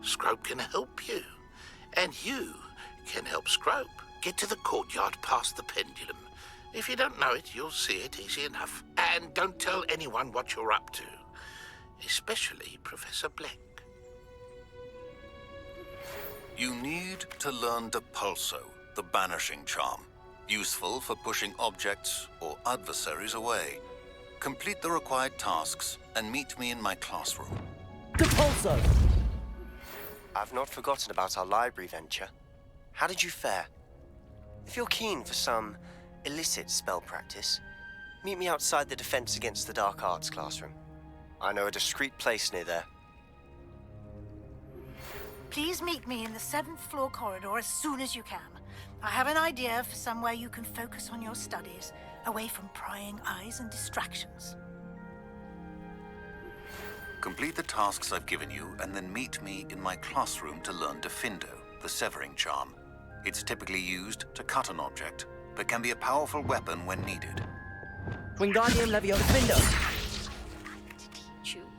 Scrope can help you. And you can help Scrope. Get to the courtyard past the pendulum. If you don't know it, you'll see it easy enough. And don't tell anyone what you're up to. Especially Professor Black. You need to learn Depulso, the banishing charm. Useful for pushing objects or adversaries away. Complete the required tasks and meet me in my classroom. Depulso! I've not forgotten about our library venture. How did you fare? If you're keen for some illicit spell practice, meet me outside the Defense Against the Dark Arts classroom. I know a discreet place near there. Please meet me in the 7th floor corridor as soon as you can. I have an idea for somewhere you can focus on your studies, away from prying eyes and distractions. Complete the tasks I've given you, and then meet me in my classroom to learn Defindo, the severing charm. It's typically used to cut an object, but can be a powerful weapon when needed. Wingardium Leviosa.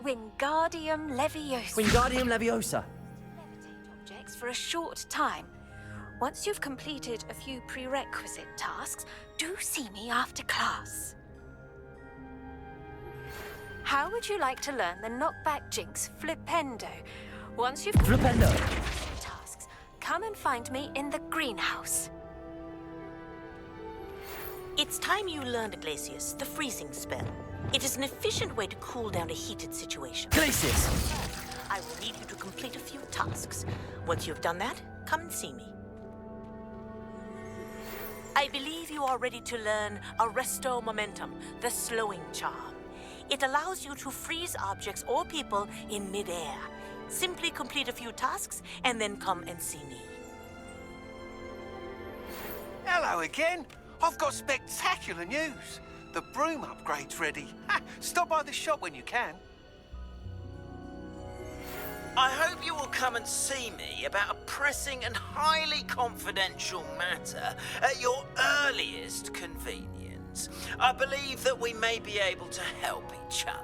Wingardium Leviosa. Wingardium Leviosa. Levitate objects for a short time. Once you've completed a few prerequisite tasks, do see me after class. How would you like to learn the knockback jinx Flipendo? Once you've Flipendo. completed tasks, come and find me in the greenhouse. It's time you learned, Glacius, the freezing spell. It is an efficient way to cool down a heated situation. Glacius! I will need you to complete a few tasks. Once you've done that, come and see me. I believe you are ready to learn Arresto Momentum, the slowing charm. It allows you to freeze objects or people in mid-air. Simply complete a few tasks and then come and see me. Hello again. I've got spectacular news. The broom upgrade's ready. Ha! Stop by the shop when you can. I hope you will come and see me about a pressing and highly confidential matter at your earliest convenience. I believe that we may be able to help each other.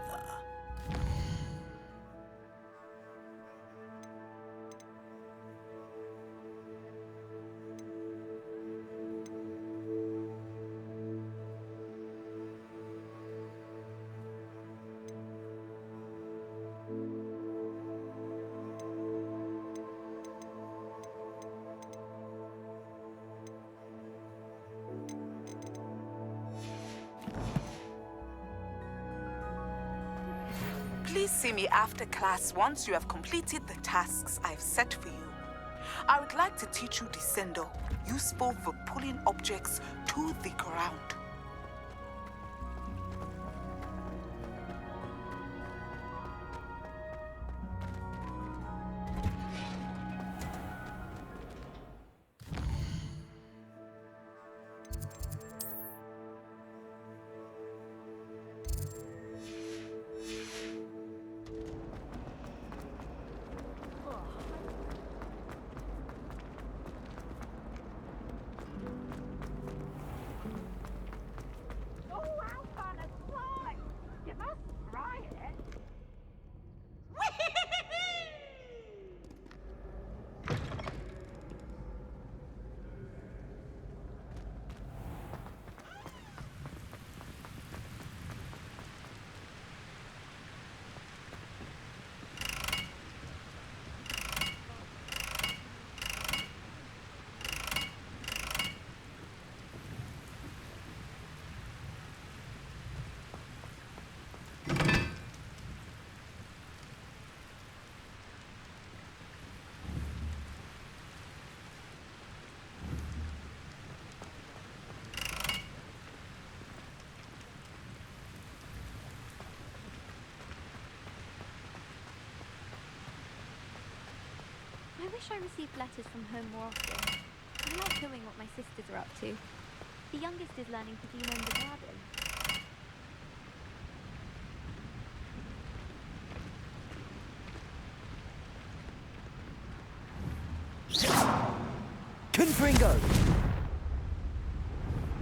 Please see me after class once you have completed the tasks I've set for you. I would like to teach you Descendo, useful for pulling objects to the ground. I wish I received letters from home more often. I like knowing what my sisters are up to. The youngest is learning to genome the garden. Confringo!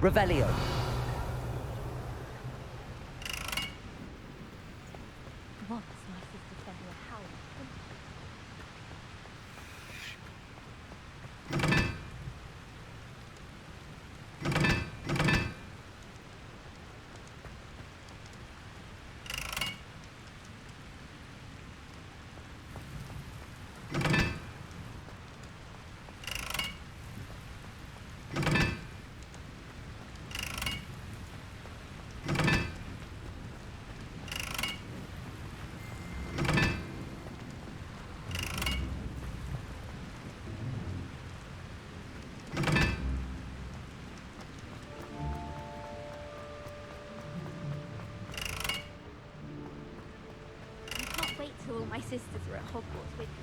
Revelio. Once my sister sent me a howl. My sisters are at Hogwarts with me.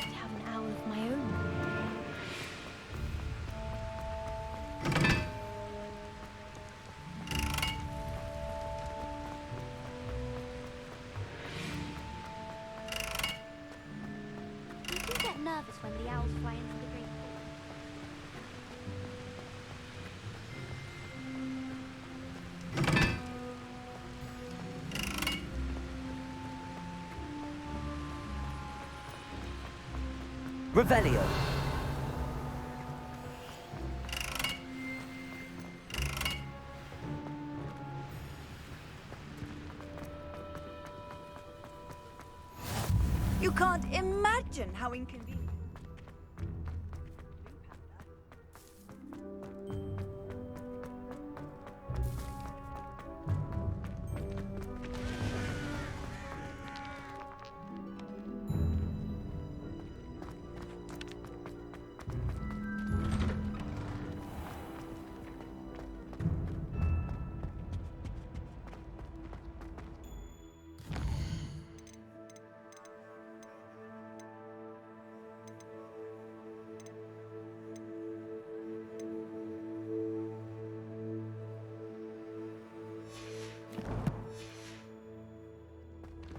To have an owl of my own. You do get nervous when the owls fly into the green hall. Revelio. You can't imagine how inconvenient.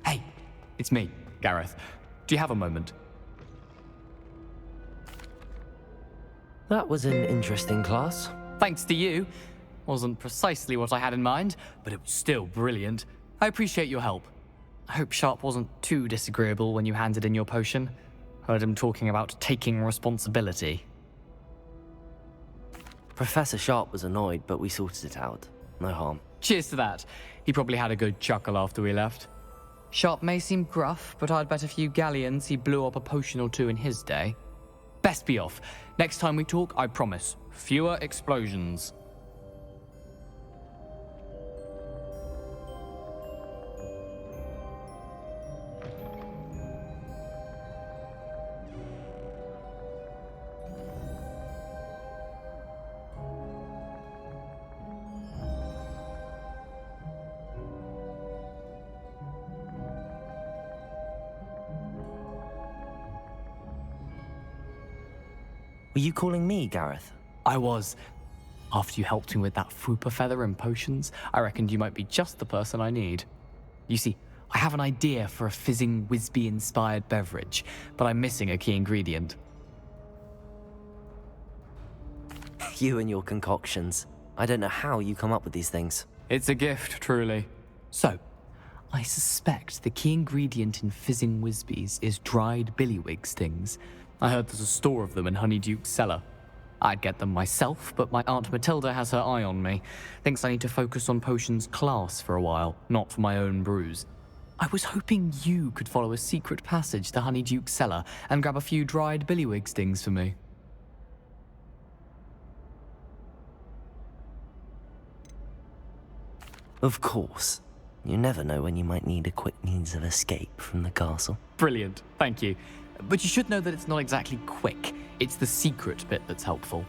Hey, it's me, Gareth. Do you have a moment? That was an interesting class. Thanks to you. Wasn't precisely what I had in mind, but it was still brilliant. I appreciate your help. I hope Sharp wasn't too disagreeable when you handed in your potion. Heard him talking about taking responsibility. Professor Sharp was annoyed, but we sorted it out. No harm. Cheers to that. He probably had a good chuckle after we left. Sharp may seem gruff, but I'd bet a few galleons he blew up a potion or two in his day. Best be off. Next time we talk, I promise, fewer explosions. Were you calling me, Gareth? I was. After you helped me with that Fupa feather and potions, I reckoned you might be just the person I need. You see, I have an idea for a fizzing Whizbee-inspired beverage, but I'm missing a key ingredient. You and your concoctions. I don't know how you come up with these things. It's a gift, truly. So, I suspect the key ingredient in fizzing Whizbees is dried billywig stings. I heard there's a store of them in Honeyduke's cellar. I'd get them myself, but my Aunt Matilda has her eye on me. Thinks I need to focus on potions class for a while, not for my own brews. I was hoping you could follow a secret passage to Honeyduke's cellar and grab a few dried billywig stings for me. Of course. You never know when you might need a quick means of escape from the castle. Brilliant, thank you. But you should know that it's not exactly quick. It's the secret bit that's helpful.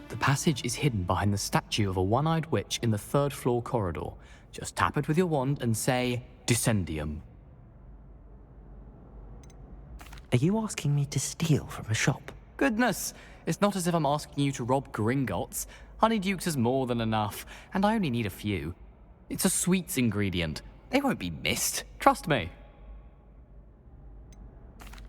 The passage is hidden behind the statue of a one-eyed witch in the third-floor corridor. Just tap it with your wand and say, Descendium. Are you asking me to steal from a shop? Goodness, it's not as if I'm asking you to rob Gringotts. Honeyduke's is more than enough, and I only need a few. It's a sweets ingredient. They won't be missed, trust me.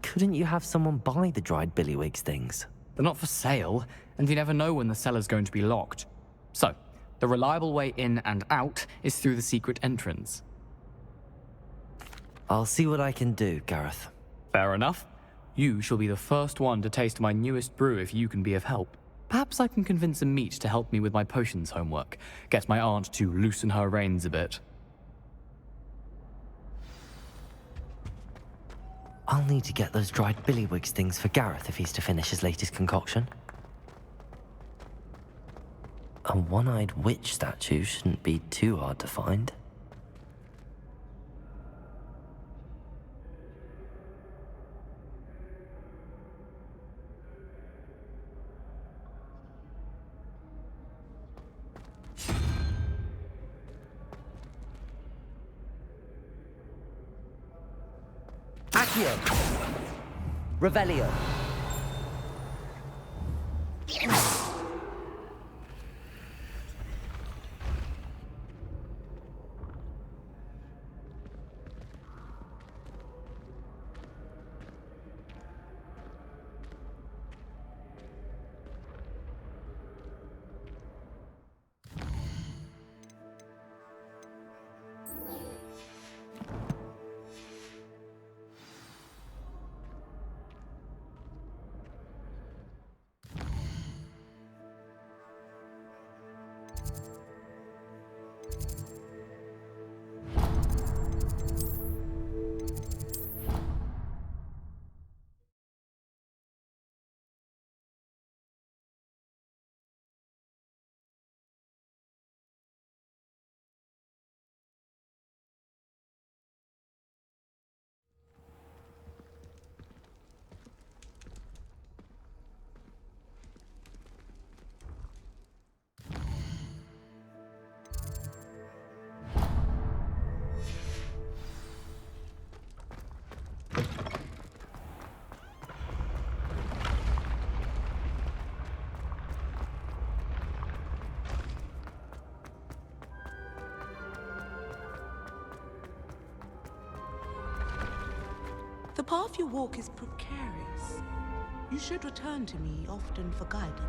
Couldn't you have someone buy the dried billywigs things? They're not for sale, and you never know when the cellar's going to be locked. So, the reliable way in and out is through the secret entrance. I'll see what I can do, Gareth. Fair enough. You shall be the first one to taste my newest brew if you can be of help. Perhaps I can convince a meat to help me with my potions homework. Get my aunt to loosen her reins a bit. I'll need to get those dried billywigs things for Gareth if he's to finish his latest concoction. A one-eyed witch statue shouldn't be too hard to find. Accio! Revelio! The path you walk is precarious. You should return to me often for guidance.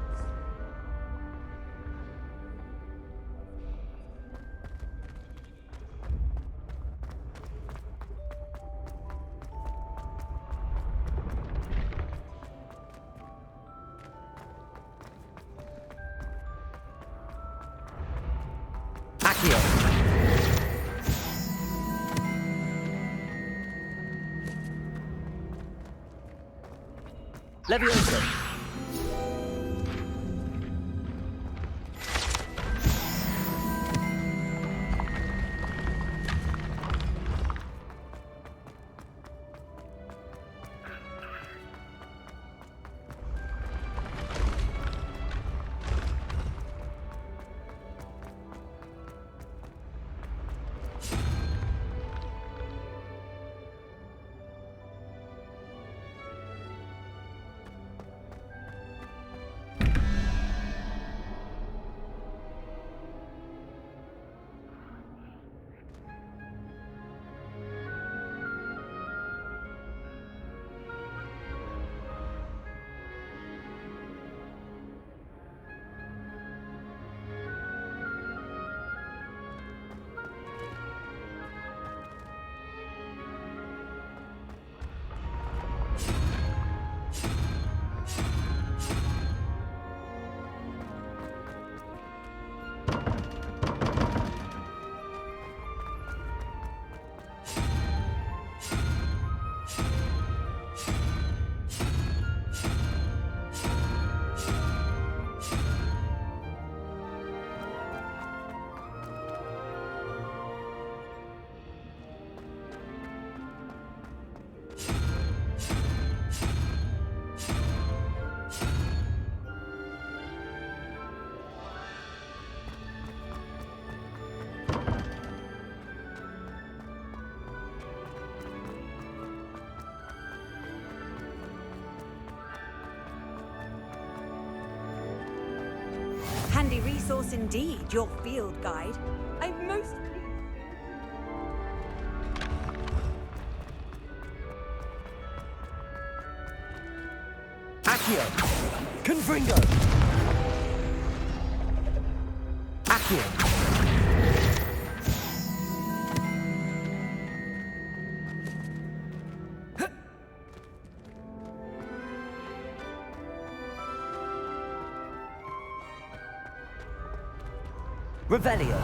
Accio! Leviosa! Handy resource indeed, your field guide. I'm most Accio! Confringo! Accio! Revelio!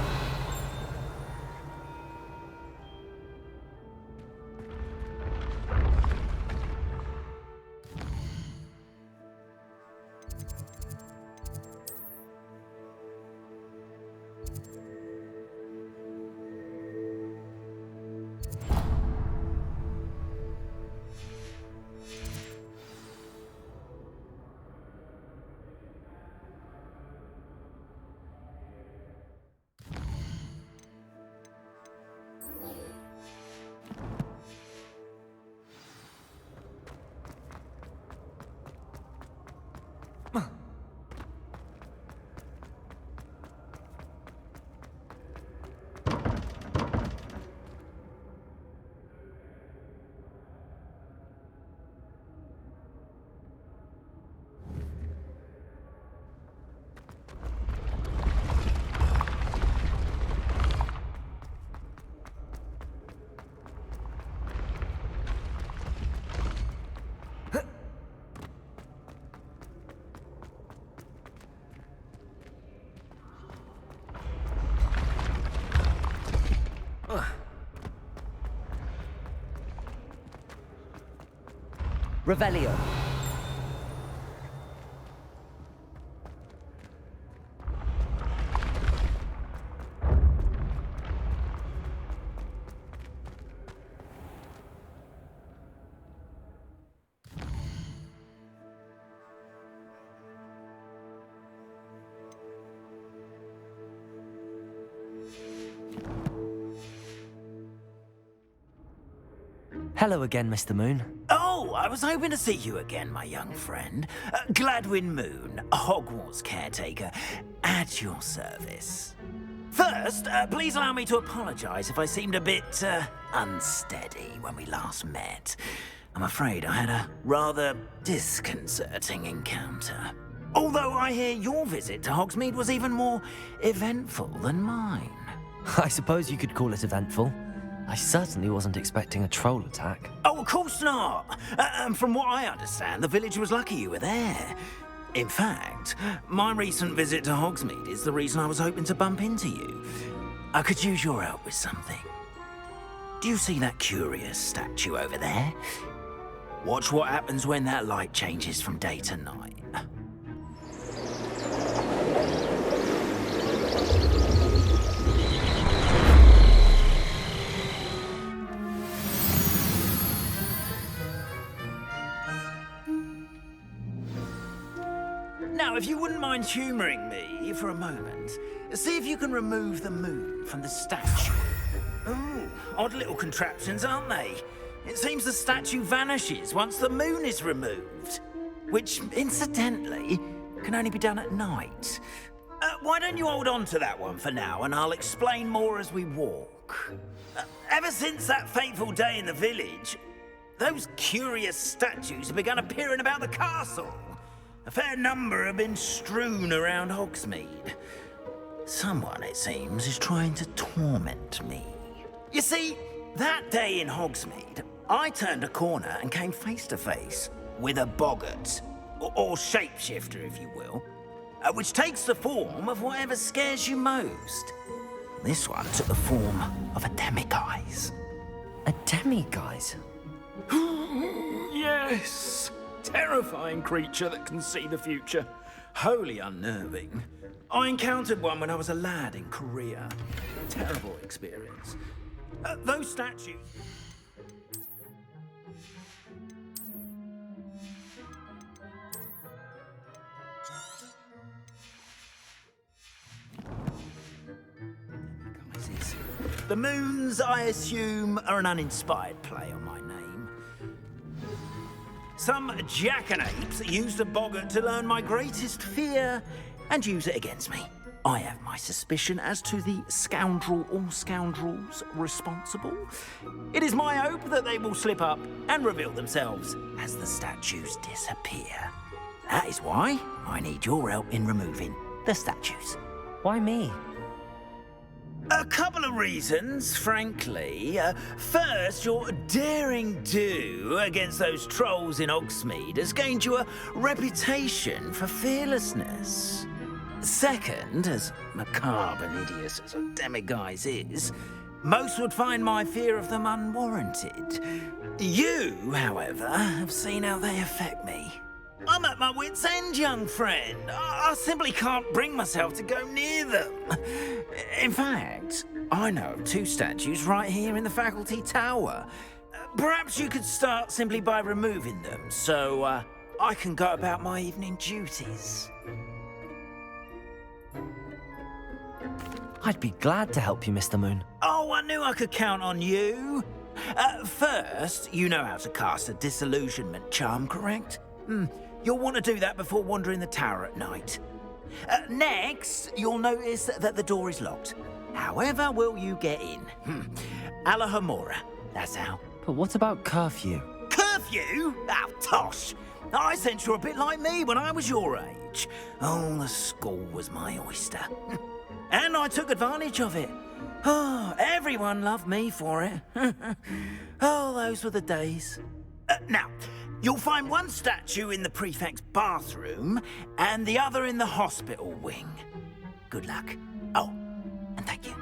Revelio. Hello again, Mr. Moon. Oh, I was hoping to see you again, my young friend. Gladwin Moon, Hogwarts caretaker, at your service. First, please allow me to apologize if I seemed a bit unsteady when we last met. I'm afraid I had a rather disconcerting encounter. Although I hear your visit to Hogsmeade was even more eventful than mine. I suppose you could call it eventful. I certainly wasn't expecting a troll attack. Oh, of course not. From what I understand, the village was lucky you were there. In fact, my recent visit to Hogsmeade is the reason I was hoping to bump into you. I could use your help with something. Do you see that curious statue over there? Watch what happens when that light changes from day to night. Now, if you wouldn't mind humouring me for a moment, see if you can remove the moon from the statue. Ooh, odd little contraptions, aren't they? It seems the statue vanishes once the moon is removed, which, incidentally, can only be done at night. Why don't you hold on to that one for now, and I'll explain more as we walk. Ever since that fateful day in the village, those curious statues have begun appearing about the castle. A fair number have been strewn around Hogsmeade. Someone, it seems, is trying to torment me. You see, that day in Hogsmeade, I turned a corner and came face to face with a boggart, or shapeshifter, if you will, which takes the form of whatever scares you most. This one took the form of a demiguise. A demiguise? Yes! Terrifying creature that can see the future. Wholly unnerving. I encountered one when I was a lad in Korea. Terrible experience. Those statues... The moons, I assume, are an uninspired play on my name. Some jackanapes used a boggart to learn my greatest fear and use it against me. I have my suspicion as to the scoundrel or scoundrels responsible. It is my hope that they will slip up and reveal themselves as the statues disappear. That is why I need your help in removing the statues. Why me? A couple of reasons, frankly. First, your daring do against those trolls in Hogsmeade has gained you a reputation for fearlessness. Second, as macabre and hideous as a demiguise is, most would find my fear of them unwarranted. You, however, have seen how they affect me. I'm at my wit's end, young friend. I simply can't bring myself to go near them. In fact, I know of two statues right here in the faculty tower. Perhaps you could start simply by removing them, so I can go about my evening duties. I'd be glad to help you, Mr. Moon. Oh, I knew I could count on you. First, you know how to cast a disillusionment charm, correct? You'll want to do that before wandering the tower at night. Next, you'll notice that the door is locked. However will you get in? Alahomora, that's how. But what about curfew? Curfew? Oh, tosh. I sense you're a bit like me when I was your age. Oh, the school was my oyster. And I took advantage of it. Oh, everyone loved me for it. Oh, those were the days. Now, you'll find one statue in the prefect's bathroom and the other in the hospital wing. Good luck. Oh, and thank you.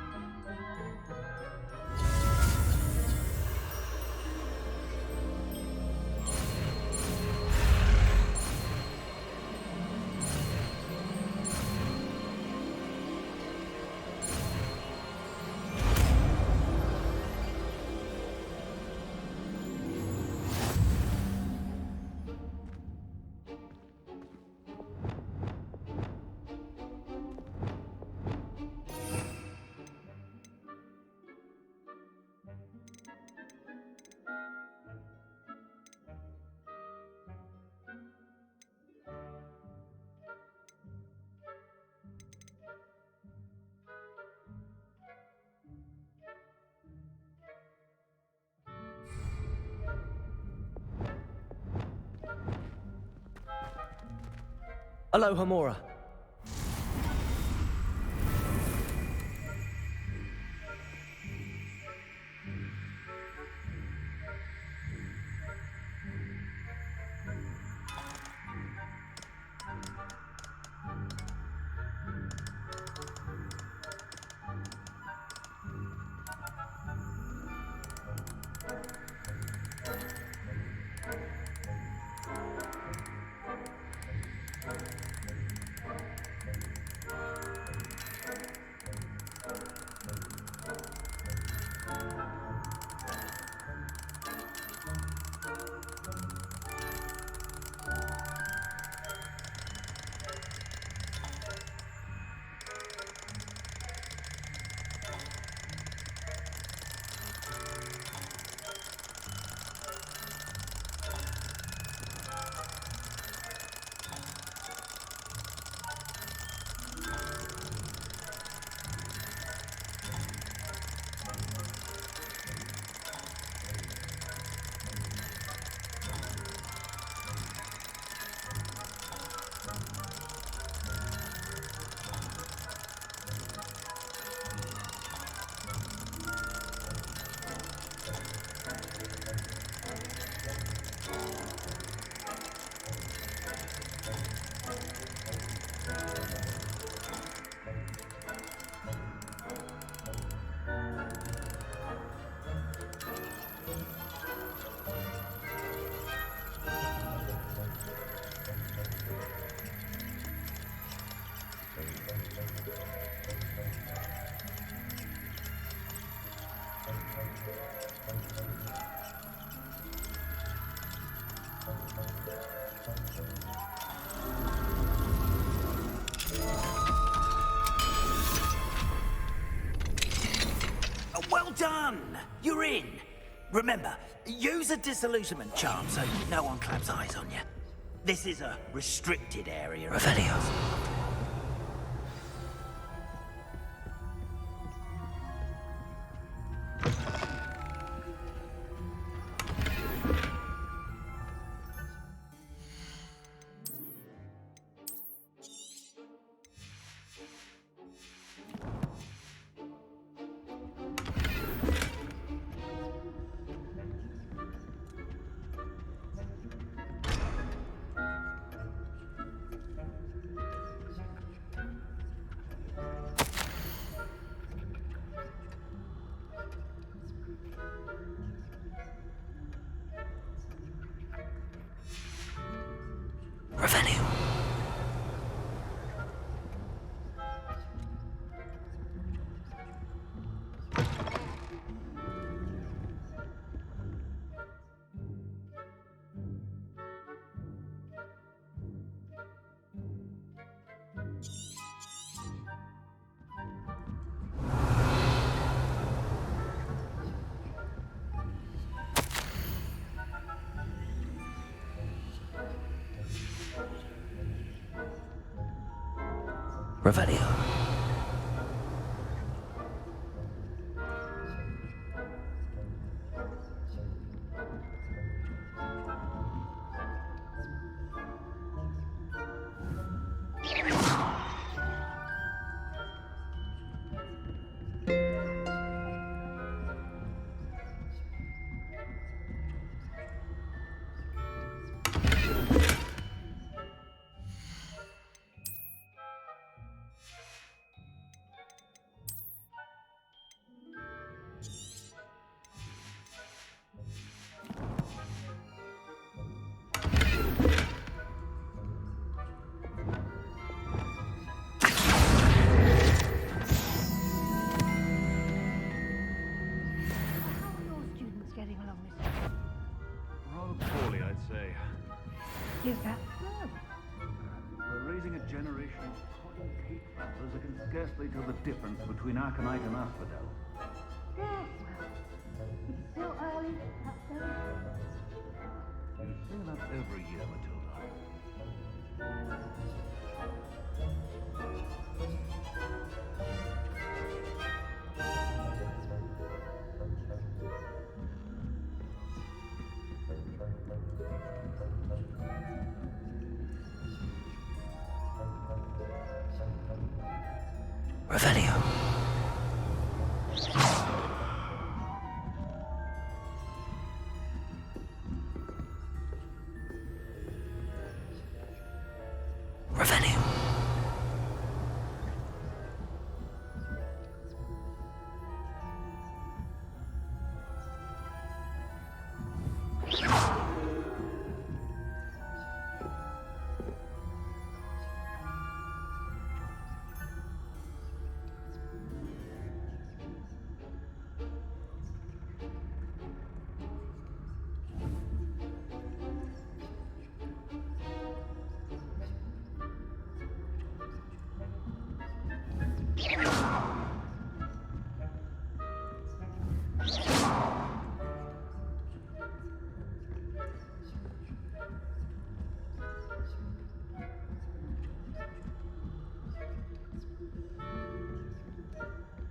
Aloha Mora. Well done! You're in. Remember, use a disillusionment charm so no one claps eyes on you. This is a restricted area of Helios. Revelio. Is that so? We're raising a generation of cotton cake planters who can scarcely tell the difference between Arcanite and Asphodel. Yes, well, it's still early. That's You say that every year, Matilda. Revelio. Revelio.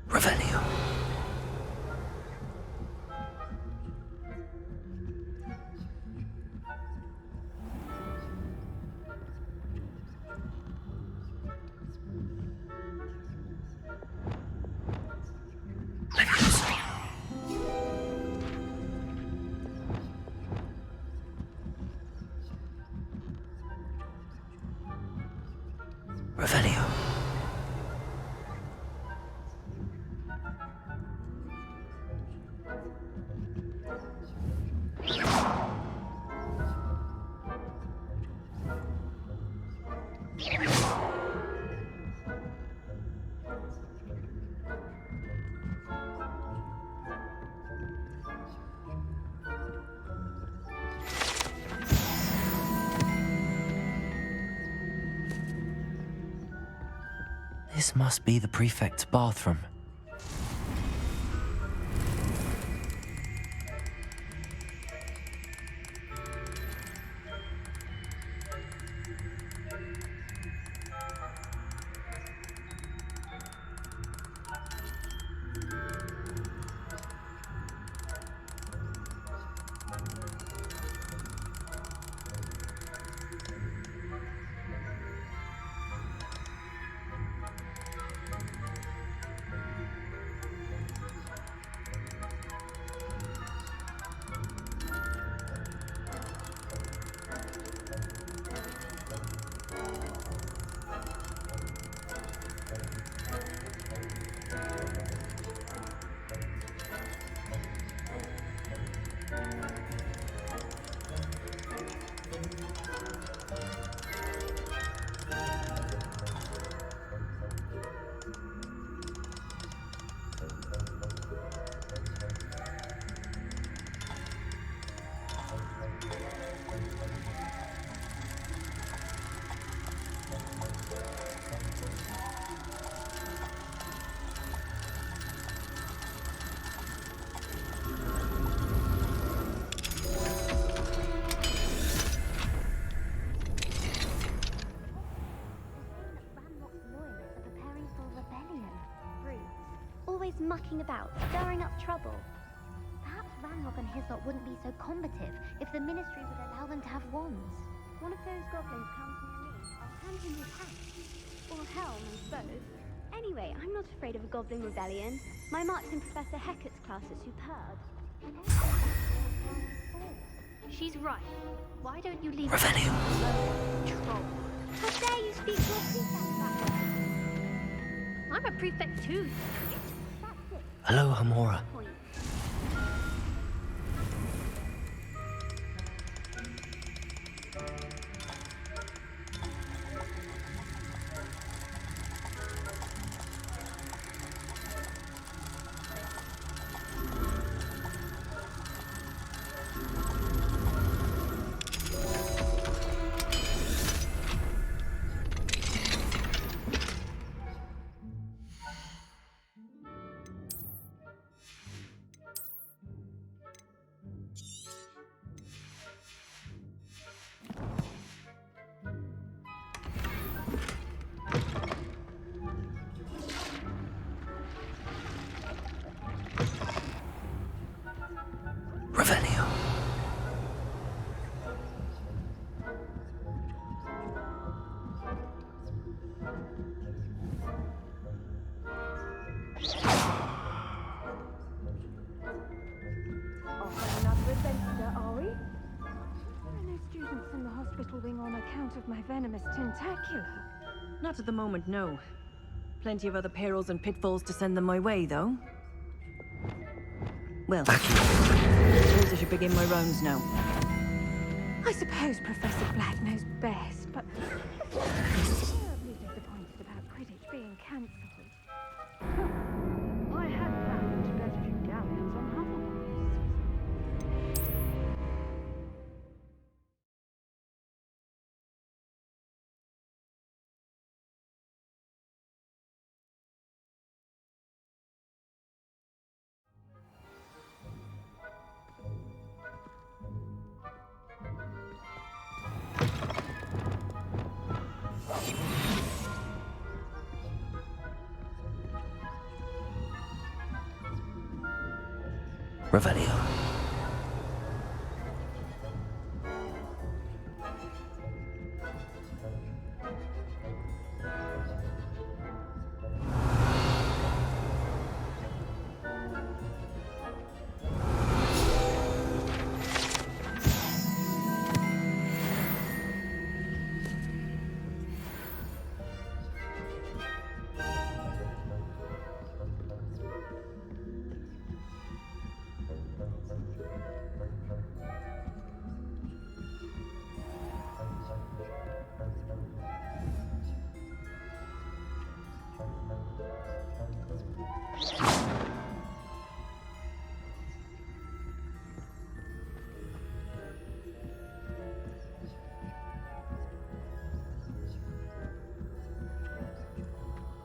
Revelio. Revelio. This must be the prefect's bathroom. Always mucking about, stirring up trouble. Perhaps Ranrock and his lot wouldn't be so combative if the Ministry would allow them to have wands. One of those goblins comes near me, I'll hand him his hat. Or helm, I suppose. Anyway, I'm not afraid of a goblin rebellion. My marks in Professor Hecat's class are superb. She's right. Why don't you leave Revelio. Troll. How dare you speak to a prefect that way? I'm a prefect too. Hello, Hamora. on account of my venomous tentacular. Not at the moment, no. Plenty of other perils and pitfalls to send them my way, though. Well, I suppose I should begin my rounds now. I suppose Professor Black knows best, but I'm terribly disappointed about Quidditch being cancelled. I had planned to bet a few galleons on Hufflepuff this season. Revelio.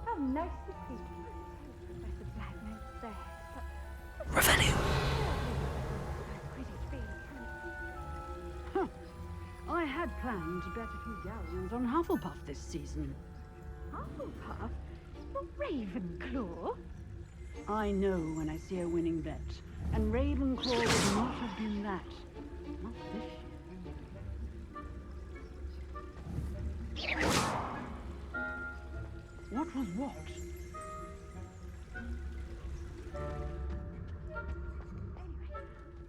How nice of you. Professor Black knows best, but Revelio. Quidditch being cancelled. Huh. I had planned to bet a few galleons on Hufflepuff this season. Hufflepuff? Ravenclaw? I know when I see a winning bet, and Ravenclaw would not have been that. Not this year. What was what?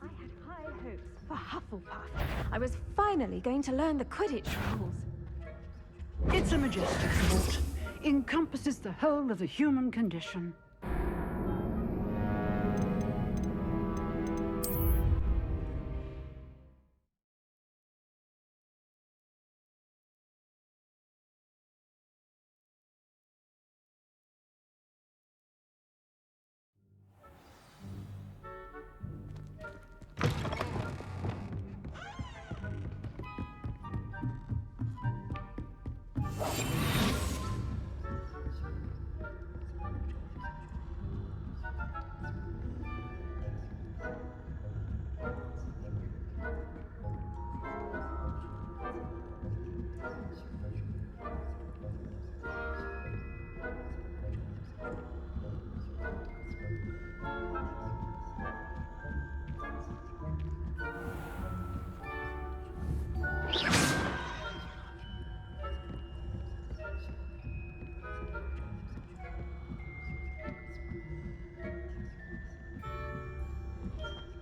I had high hopes for Hufflepuff. I was finally going to learn the Quidditch rules. It's a majestic sport. Encompasses the whole of the human condition.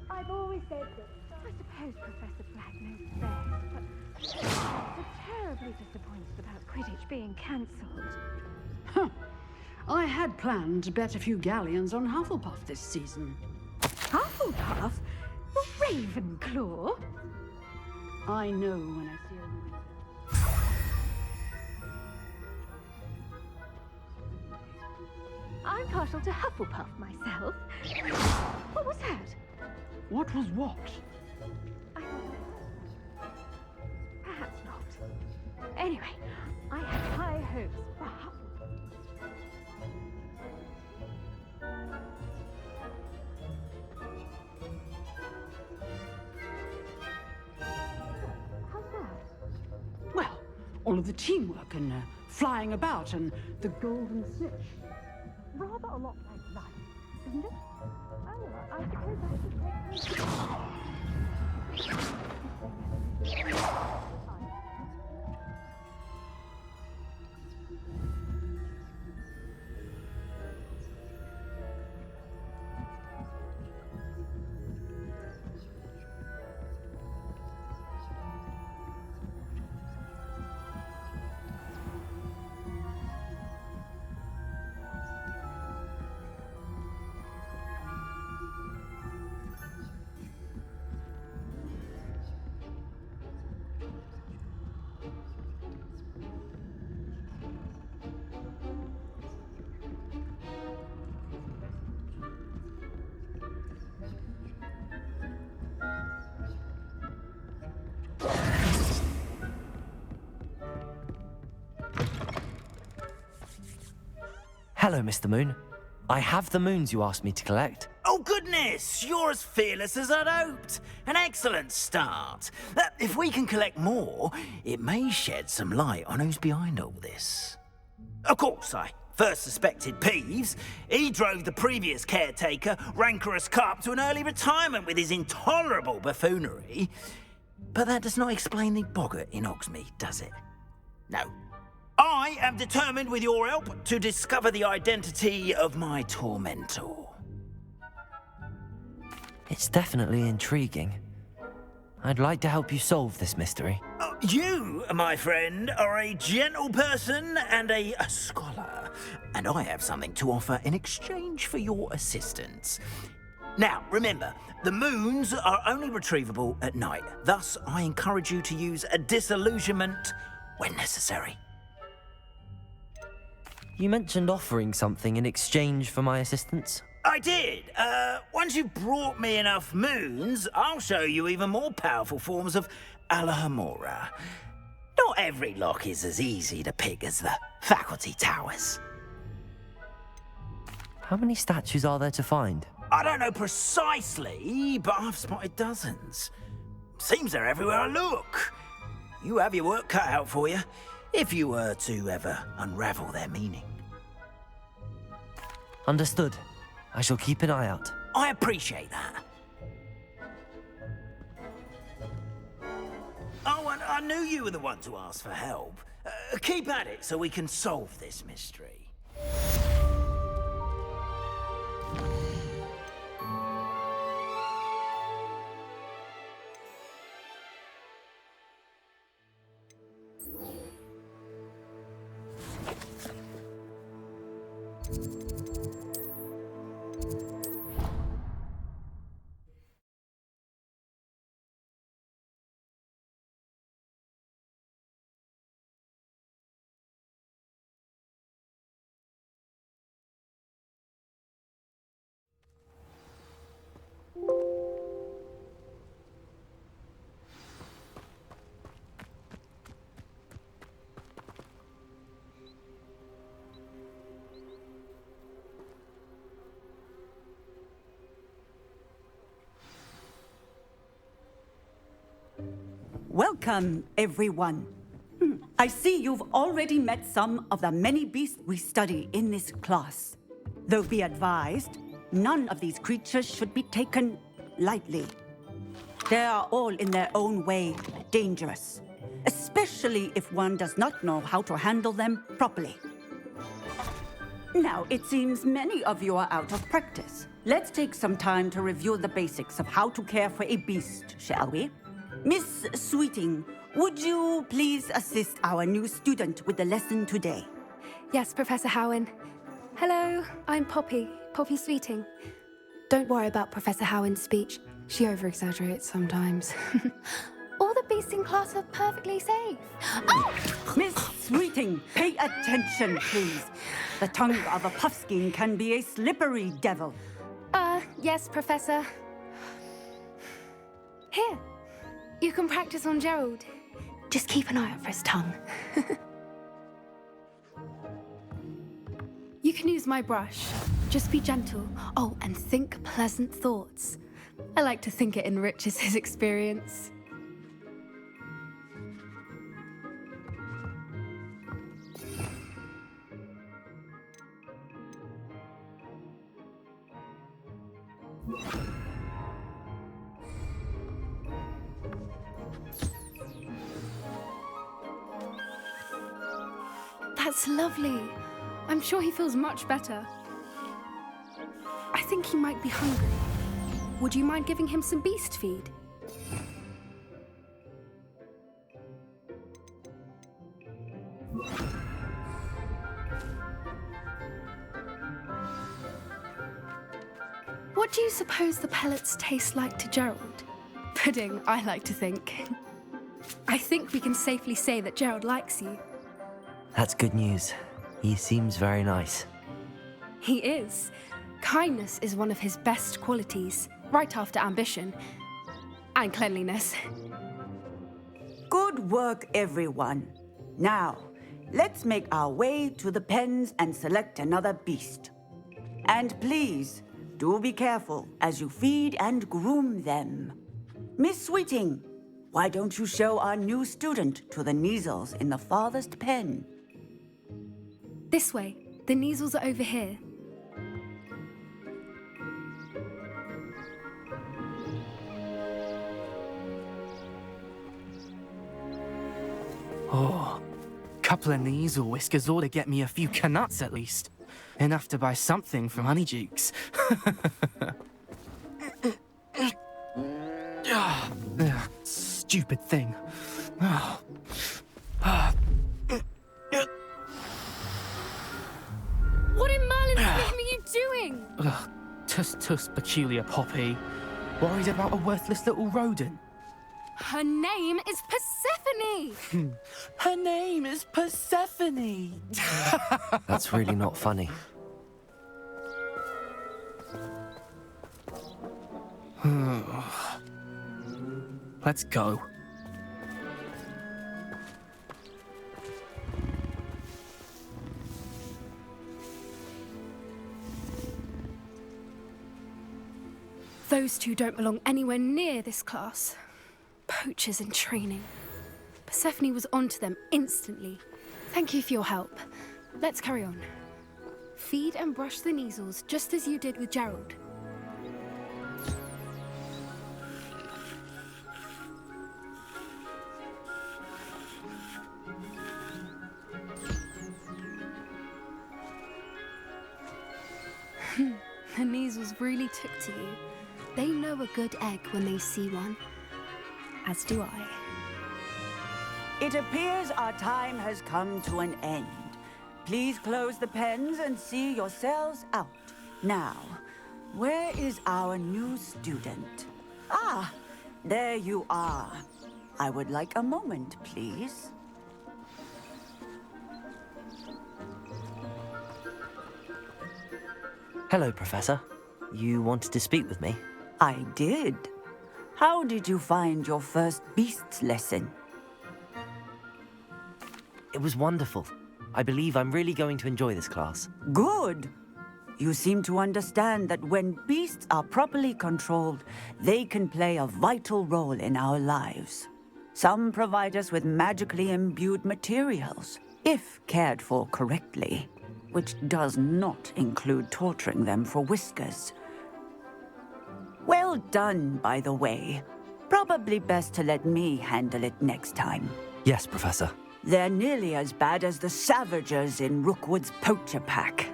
I've always said this. I suppose Professor Black knows best, but I'm terribly disappointed about Quidditch being cancelled. Huh. I had planned to bet a few galleons on Hufflepuff this season. Hufflepuff? Ravenclaw? I know when I see a winning bet. I'm partial to Hufflepuff myself. What was that? What was what? Perhaps not. Anyway, I had high hopes for Hufflepuff. How's that? Well, all of the teamwork and flying about and the golden snitch. Rather a lot like life, isn't it? Oh, I suppose I should take... Hello, Mr. Moon. I have the moons you asked me to collect. Oh, goodness! You're as fearless as I'd hoped. An excellent start. If we can collect more, it may shed some light on who's behind all this. Of course, I first suspected Peeves. He drove the previous caretaker, Rancorous Carp, to an early retirement with his intolerable buffoonery. But that does not explain the boggart in Hogsmeade, does it? No. I am determined, with your help, to discover the identity of my tormentor. It's definitely intriguing. I'd like to help you solve this mystery. You, my friend, are a gentle person and a scholar, and I have something to offer in exchange for your assistance. Now, remember, the moons are only retrievable at night. Thus, I encourage you to use a disillusionment when necessary. You mentioned offering something in exchange for my assistance? I did. Once you've brought me enough moons, I'll show you even more powerful forms of Alohomora. Not every lock is as easy to pick as the faculty towers. How many statues are there to find? I don't know precisely, but I've spotted dozens. Seems they're everywhere I look. You have your work cut out for you, if you were to ever unravel their meaning. Understood. I shall keep an eye out. I appreciate that. Oh, and I knew you were the one to ask for help. Keep at it so we can solve this mystery. Welcome, everyone. I see you've already met some of the many beasts we study in this class. Though be advised, none of these creatures should be taken lightly. They are all in their own way dangerous, especially if one does not know how to handle them properly. Now, it seems many of you are out of practice. Let's take some time to review the basics of how to care for a beast, shall we? Miss Sweeting, would you please assist our new student with the lesson today? Yes, Professor Howen. Hello, I'm Poppy Sweeting. Don't worry about Professor Howen's speech. She over-exaggerates sometimes. All the beasts in class are perfectly safe. Oh! Miss Sweeting, pay attention, please. The tongue of a puffskein can be a slippery devil. Yes, Professor. Here. You can practice on Gerald. Just keep an eye out for his tongue. You can use my brush. Just be gentle. Oh, and think pleasant thoughts. I like to think it enriches his experience. That's lovely. I'm sure he feels much better. I think he might be hungry. Would you mind giving him some beast feed? What do you suppose the pellets taste like to Gerald? Pudding, I like to think. I think we can safely say that Gerald likes you. That's good news. He seems very nice. He is. Kindness is one of his best qualities, right after ambition and cleanliness. Good work, everyone. Now, let's make our way to the pens and select another beast. And please, do be careful as you feed and groom them. Miss Sweeting, why don't you show our new student to the Neasels in the farthest pen? This way. The Neasels are over here. Oh, couple of Neasel whiskers ought to get me a few canuts at least. Enough to buy something from Honeydukes. Stupid thing. What in Merlin's name are you doing? Tuss, peculiar Poppy. Worried about a worthless little rodent. Her name is Persephone! Her name is Persephone! That's really not funny. Let's go. Those two don't belong anywhere near this class. Poachers in training. Persephone was onto them instantly. Thank you for your help. Let's carry on. Feed and brush the Neasels just as you did with Gerald. The Neasels really took to you. They know a good egg when they see one. As do I. It appears our time has come to an end. Please close the pens and see yourselves out. Now, where is our new student? Ah, there you are. I would like a moment, please. Hello, Professor. You wanted to speak with me? I did. How did you find your first beasts lesson? It was wonderful. I believe I'm really going to enjoy this class. Good. You seem to understand that when beasts are properly controlled, they can play a vital role in our lives. Some provide us with magically imbued materials, if cared for correctly, which does not include torturing them for whiskers. Well done, by the way. Probably best to let me handle it next time. Yes, Professor. They're nearly as bad as the Savagers in Rookwood's poacher pack.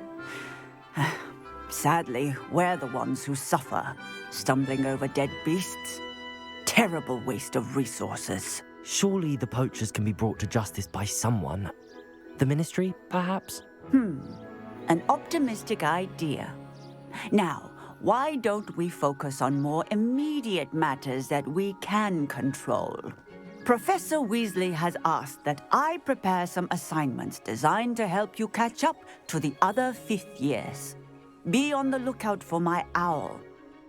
Sadly, we're the ones who suffer, stumbling over dead beasts. Terrible waste of resources. Surely the poachers can be brought to justice by someone. The Ministry, perhaps? An optimistic idea. Now, why don't we focus on more immediate matters that we can control? Professor Weasley has asked that I prepare some assignments designed to help you catch up to the other 5th years. Be on the lookout for my owl.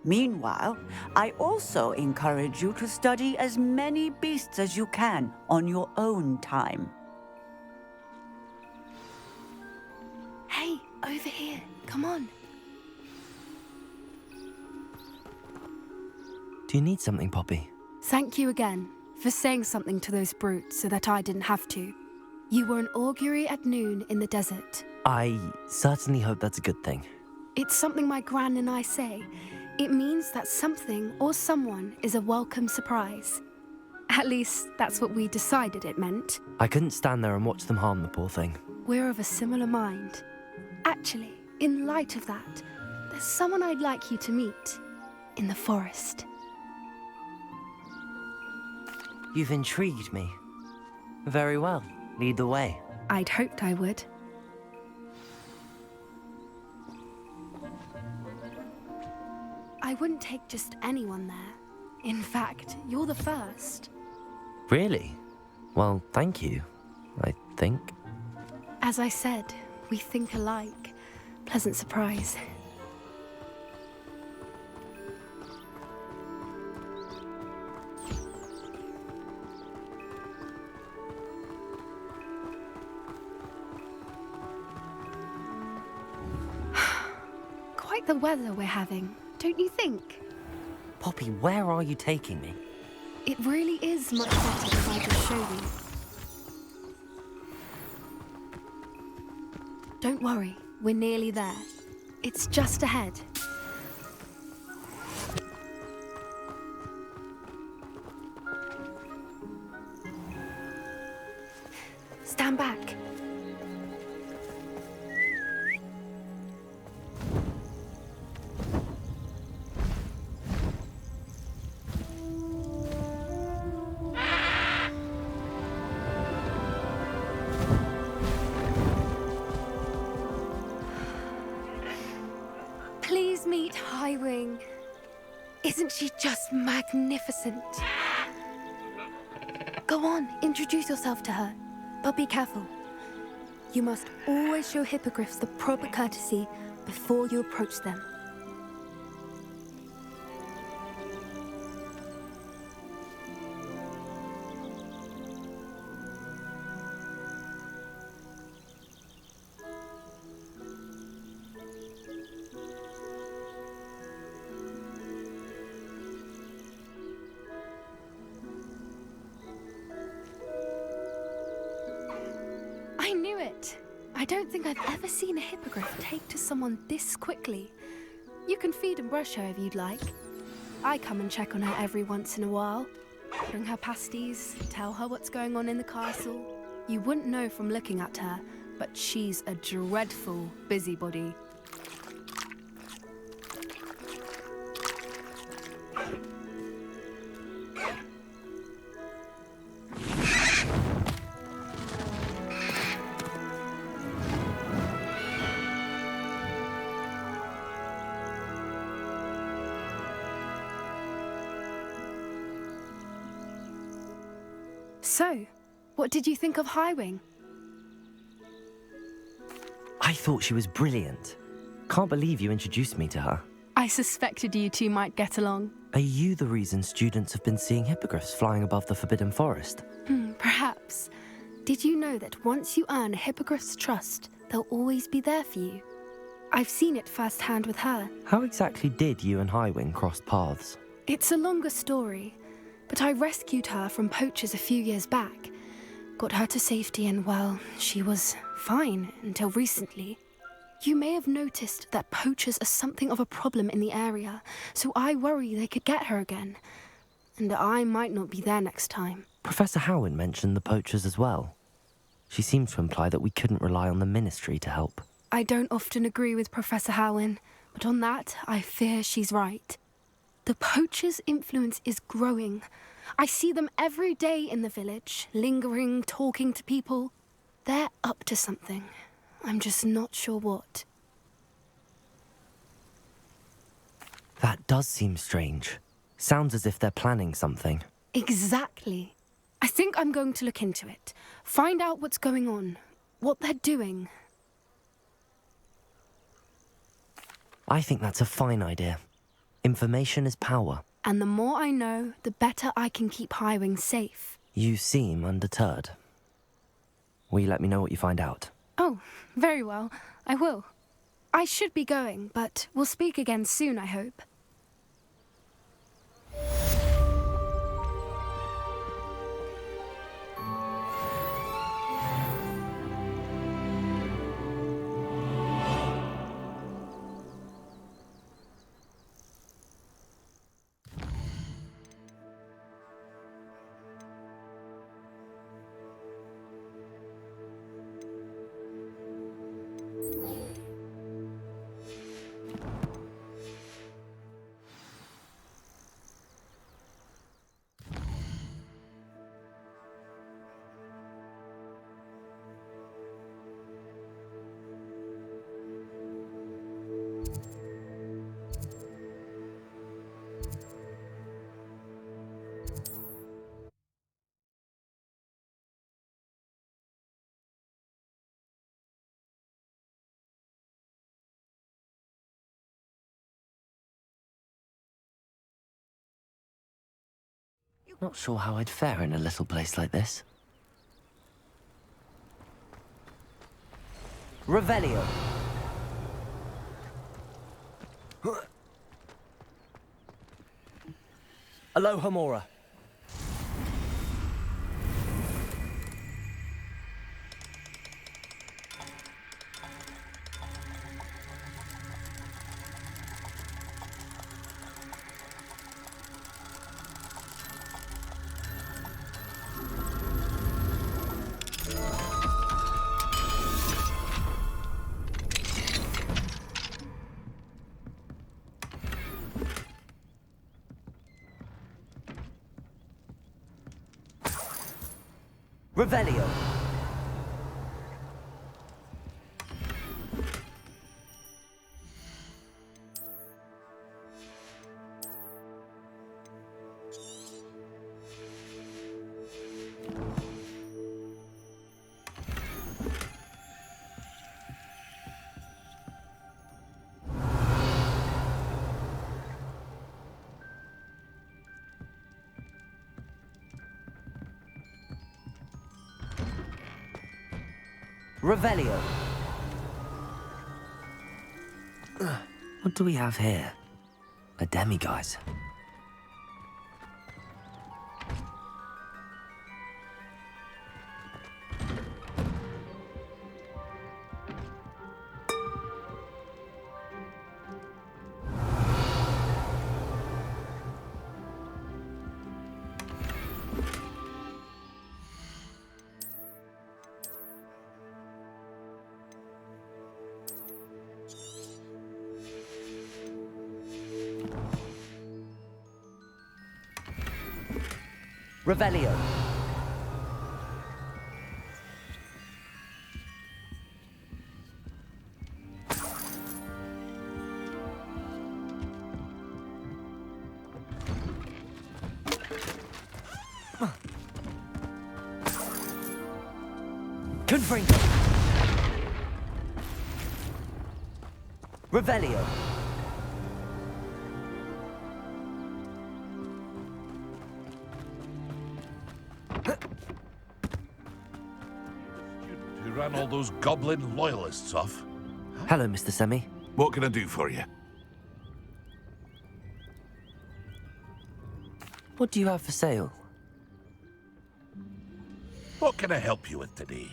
Meanwhile, I also encourage you to study as many beasts as you can on your own time. Hey, over here. Come on. Do you need something, Poppy? Thank you again for saying something to those brutes so that I didn't have to. You were an augury at noon in the desert. I certainly hope that's a good thing. It's something my gran and I say. It means that something or someone is a welcome surprise. At least, that's what we decided it meant. I couldn't stand there and watch them harm the poor thing. We're of a similar mind. Actually, in light of that, there's someone I'd like you to meet. In the forest. You've intrigued me. Very well. Lead the way. I'd hoped I would. I wouldn't take just anyone there. In fact, you're the first. Really? Well, thank you, I think. As I said, we think alike. Pleasant surprise. like the weather we're having, don't you think? Poppy, where are you taking me? It really is much better if I just show you. Don't worry, we're nearly there. It's just ahead. Stand back. Please meet Highwing. Isn't she just magnificent? Go on, introduce yourself to her. But be careful. You must always show hippogriffs the proper courtesy before you approach them. I knew it! I don't think I've ever seen a hippogriff take to someone this quickly. You can feed and brush her if you'd like. I come and check on her every once in a while. Bring her pasties, tell her what's going on in the castle. You wouldn't know from looking at her, but she's a dreadful busybody. So, what did you think of Highwing? I thought she was brilliant. Can't believe you introduced me to her. I suspected you two might get along. Are you the reason students have been seeing hippogriffs flying above the Forbidden Forest? Perhaps. Did you know that once you earn a hippogriff's trust, they'll always be there for you? I've seen it firsthand with her. How exactly did you and Highwing cross paths? It's a longer story, but I rescued her from poachers a few years back. Got her to safety and, well, she was fine until recently. You may have noticed that poachers are something of a problem in the area, so I worry they could get her again. And I might not be there next time. Professor Howin mentioned the poachers as well. She seemed to imply that we couldn't rely on the Ministry to help. I don't often agree with Professor Howin, but on that, I fear she's right. The poachers' influence is growing. I see them every day in the village, lingering, talking to people. They're up to something. I'm just not sure what. That does seem strange. Sounds as if they're planning something. Exactly. I think I'm going to look into it. Find out what's going on, what they're doing. I think that's a fine idea. Information is power. And the more I know, the better I can keep Highwing safe. You seem undeterred. Will you let me know what you find out? Oh, very well. I will. I should be going, but we'll speak again soon, I hope. Not sure how I'd fare in a little place like this. Revelio. Aloha Mora. Revelio. Revelio. What do we have here? A demiguise. Revelio. Confringo. Revelio. Ran all those goblin loyalists off. Hello, Mr. Semi. What can I do for you? What do you have for sale? What can I help you with today?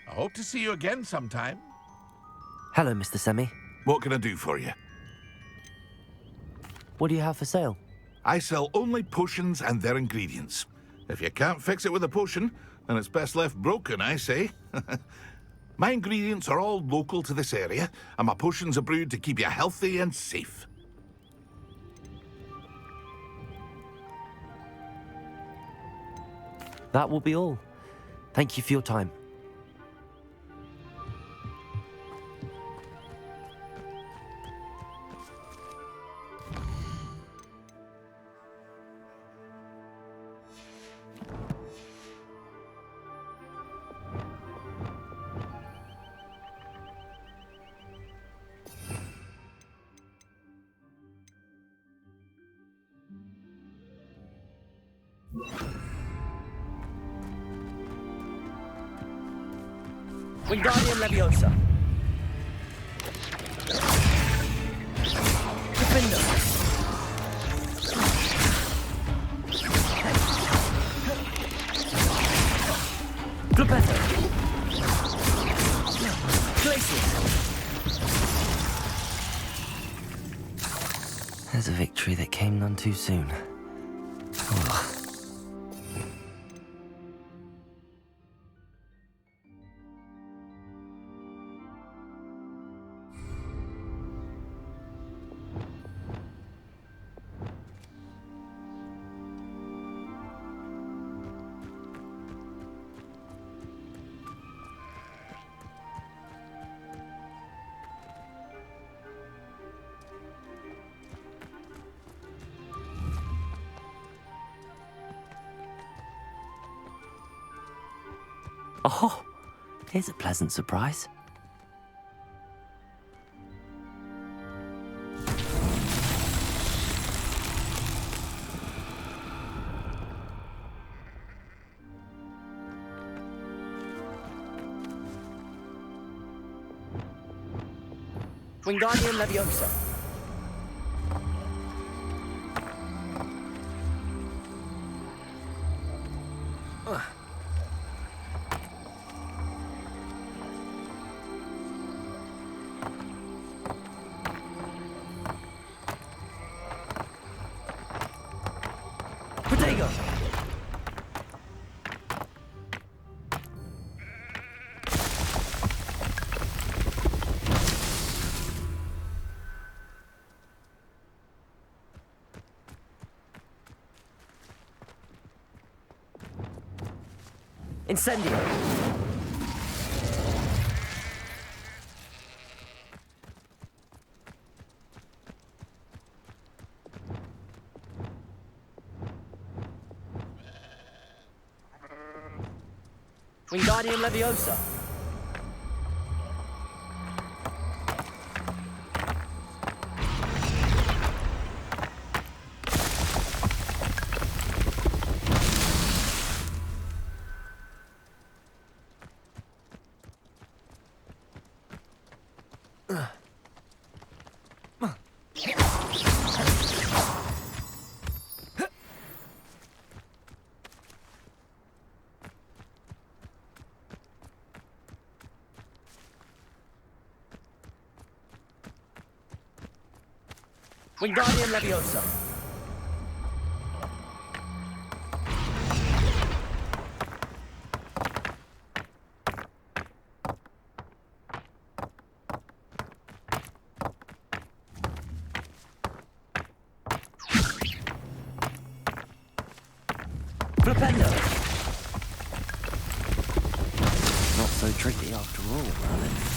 I hope to see you again sometime. Hello, Mr. Semi. What can I do for you? What do you have for sale? I sell only potions and their ingredients. If you can't fix it with a potion, then it's best left broken, I say. My ingredients are all local to this area, and my potions are brewed to keep you healthy and safe. That will be all. Thank you for your time. Wingardium Leviosa. Defender. Flipetto. Glacius. There's a victory that came none too soon. Oh. Oh, here's a pleasant surprise. Wingardium Leviosa. Protego! Incendio! Wingardium Leviosa! Wingardium Leviosa! Flipendo! Not so tricky after all, Merlin.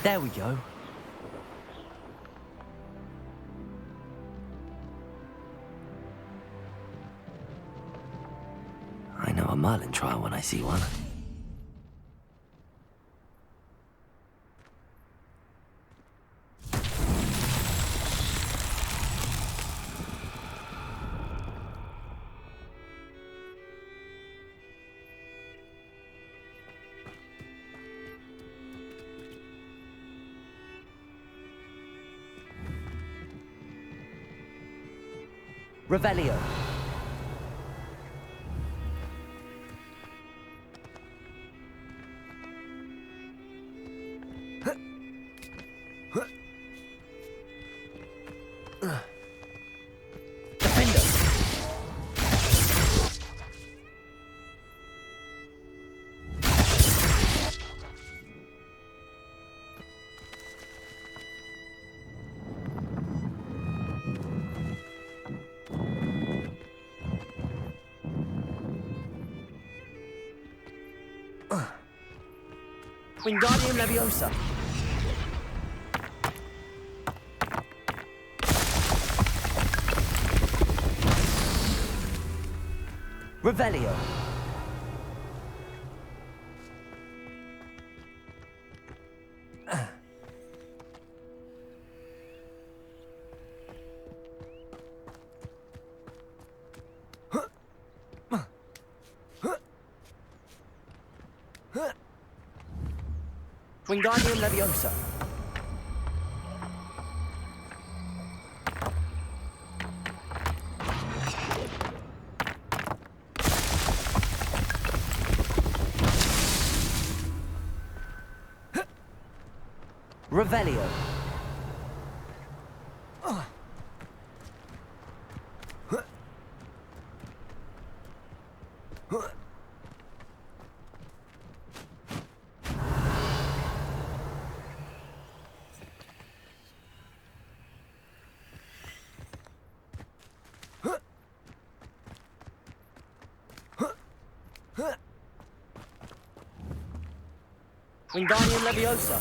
There we go. I know a Merlin trial when I see one. Revelio. Wingardium Leviosa. Revelio. Wingardium Leviosa. Revelio. Wingardium Leviosa.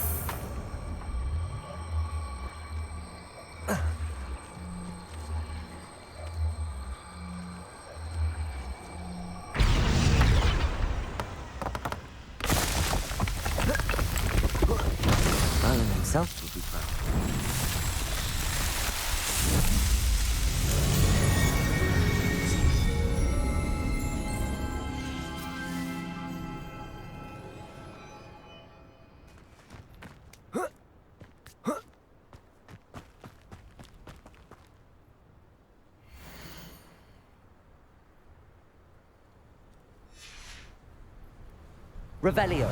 Merlin himself would be proud. Revelio.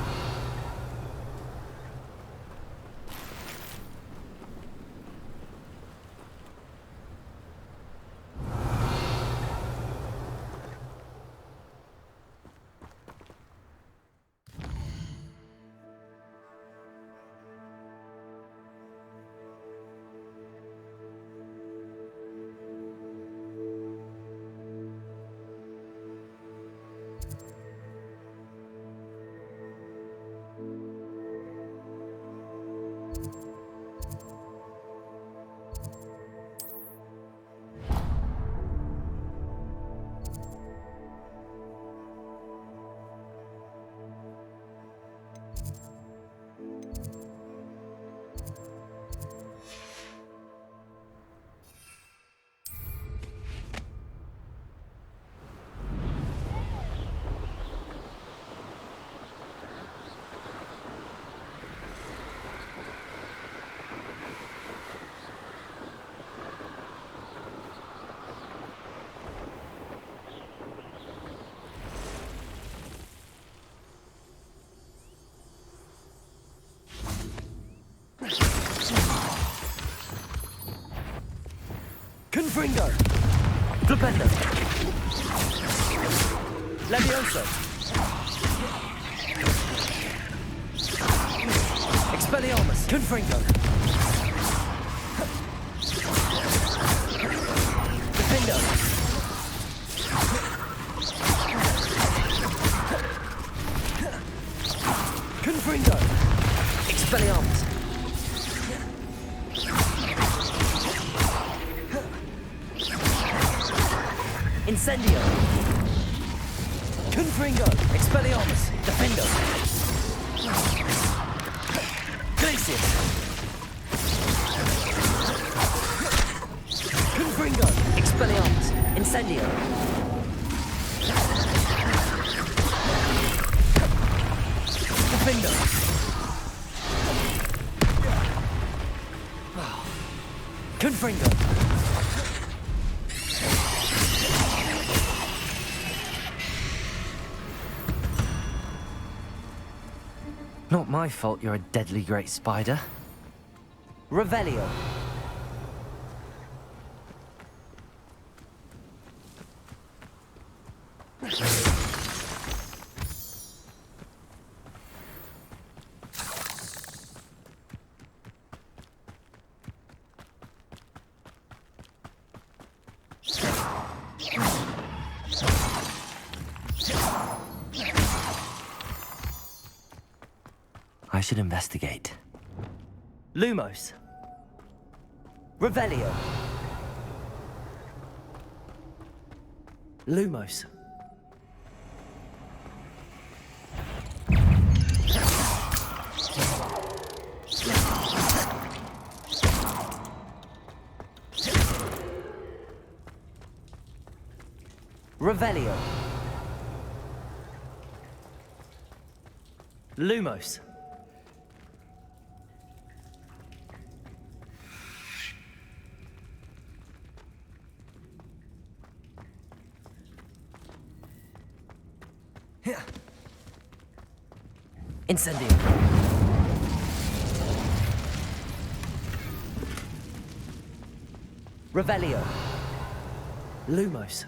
Confringo. Flipendo. Levioso. Expelliarmus. Confringo. Defendo. Confringo. Expelliarmus. Incendio. Confringo. Expelliarmus. Defendo. Glacius. Confringo. Expelliarmus. Incendio. Defendo. Confringo. Not my fault you're a deadly great spider. Revelio. I should investigate. Lumos. Revelio. Lumos. Revelio. Lumos. Incendio. Revelio. Lumos.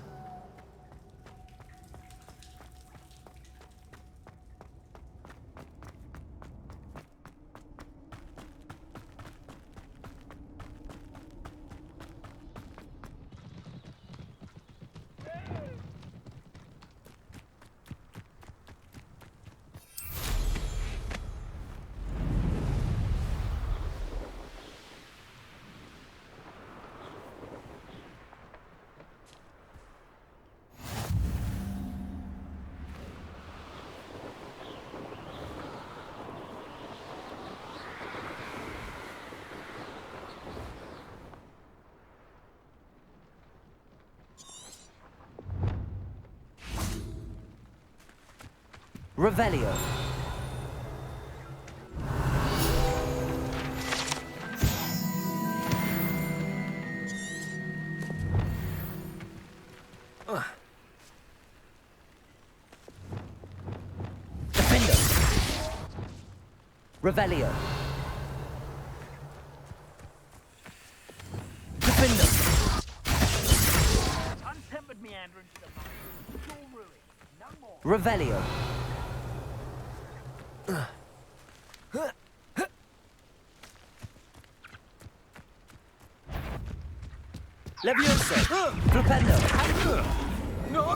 Revelio. Defendo. Revelio. Defendo. Untempered meander into the mind. Pure ruin. No more. Revelio. Levioso! Flipendo! No!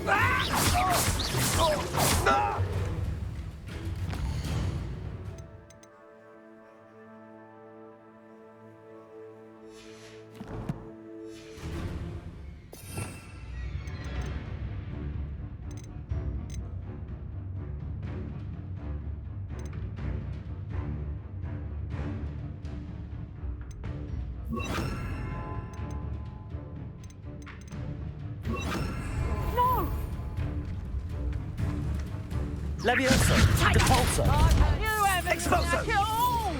Levioso! Depulso! You haven't Expulso! at all!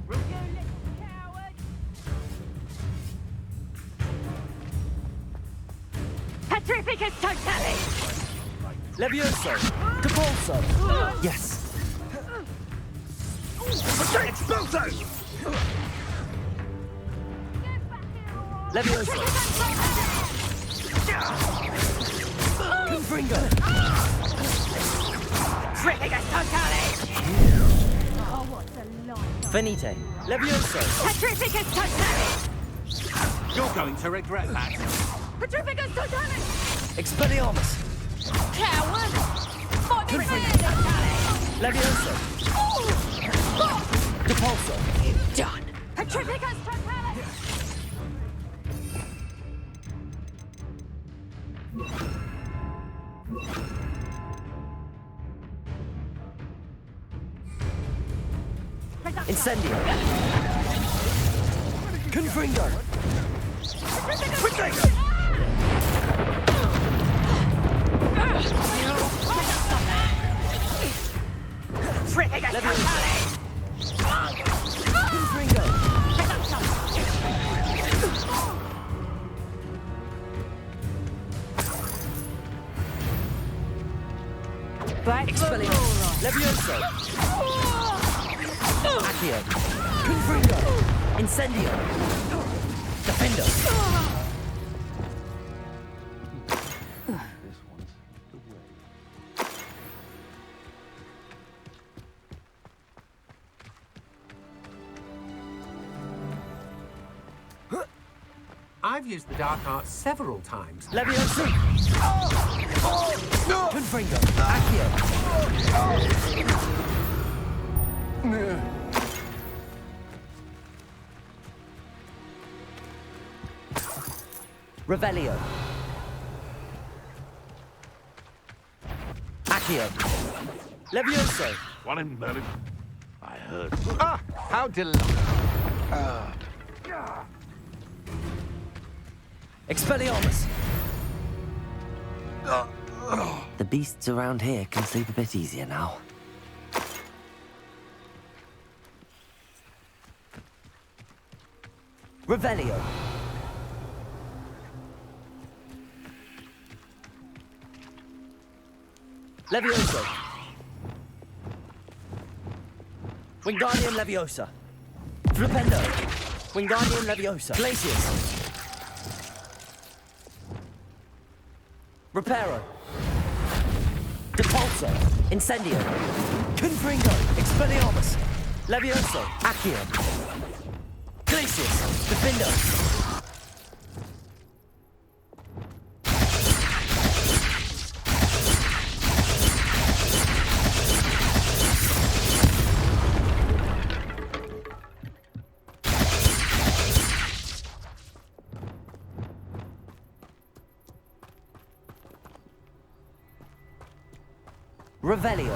You little coward! Petrificus totale! Levioso! Depulso! Yes! Expulso! Levioso! Confringo! Petrificus totale! Oh, what's a life? Finite! Levioso! Petrificus totale! You're going to regret that. Petrificus totale! Expelliarmus! Coward! For the Confringo! Levioso! Depulso! Done! Petrificus totale! Incendio! Confringo! Petrificus totale! Confringo! Expelliarmus! Levioso! Accio! Confringo! Incendio! Defendo! I've used the dark arts several times. Levioso! Confringo! Accio! Revelio! Accio! Levioso! One in Merlin. I heard. Ah, how delightful. Expelliarmus! The beasts around here can sleep a bit easier now. Revelio! Levioso. Wingardium Leviosa. Flipendo. Wingardium Leviosa. Glacius. Reparo. Depulso. Incendio. Confringo. Expelliarmus. Levioso. Accio. Glacius. Defendo. Revelio.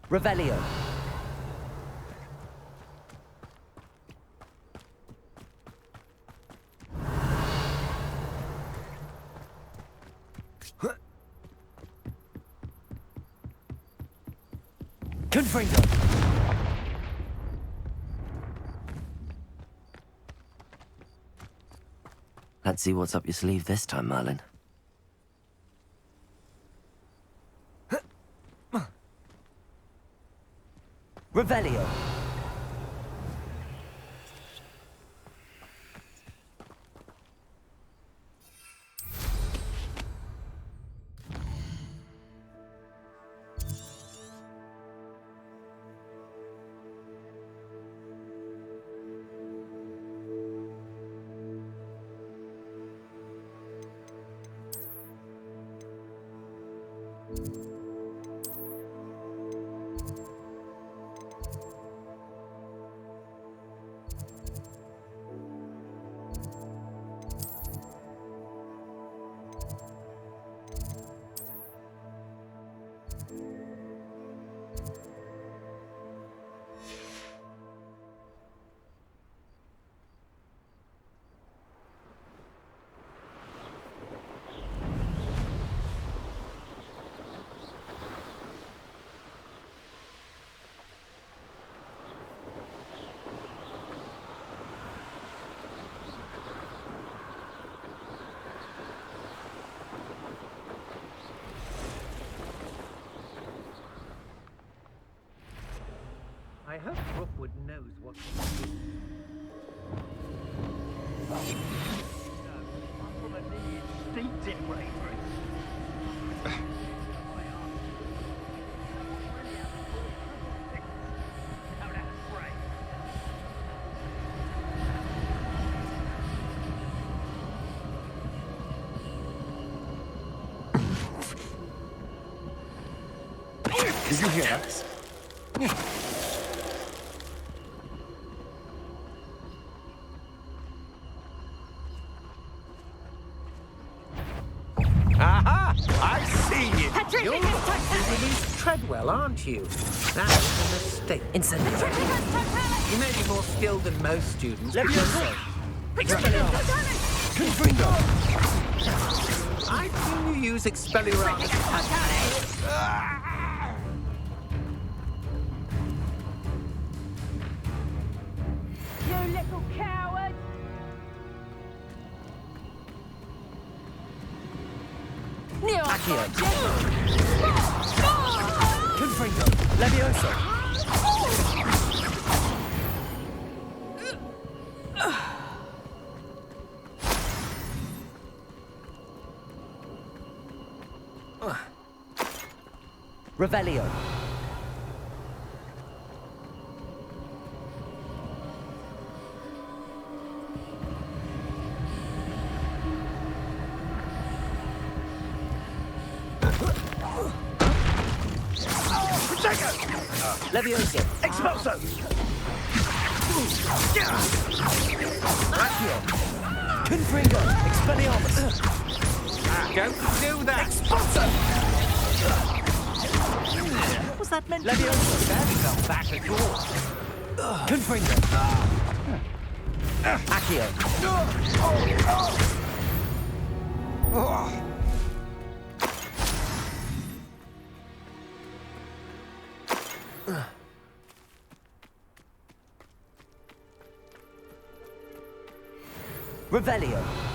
Revelio. Confringo. Let's see what's up your sleeve this time, Merlin. Revelio. I hope Rookwood knows what to do. I'm from a lineage steeped in bravery. Did you hear that? Aha! I see you! You're Denise Treadwell, aren't you? That's a mistake. Incendio. You may be more skilled than most students. Levioso. Confringo. I've seen you use Expelliarmus. You little coward! Accio. Confringo. Levioso. Revelio. Levioso. Expulso. Accio. Confringo. Expelliarmus. Don't do that! What was that meant to Leviosa barely fell back at yours. Confringo. Accio. Revelio.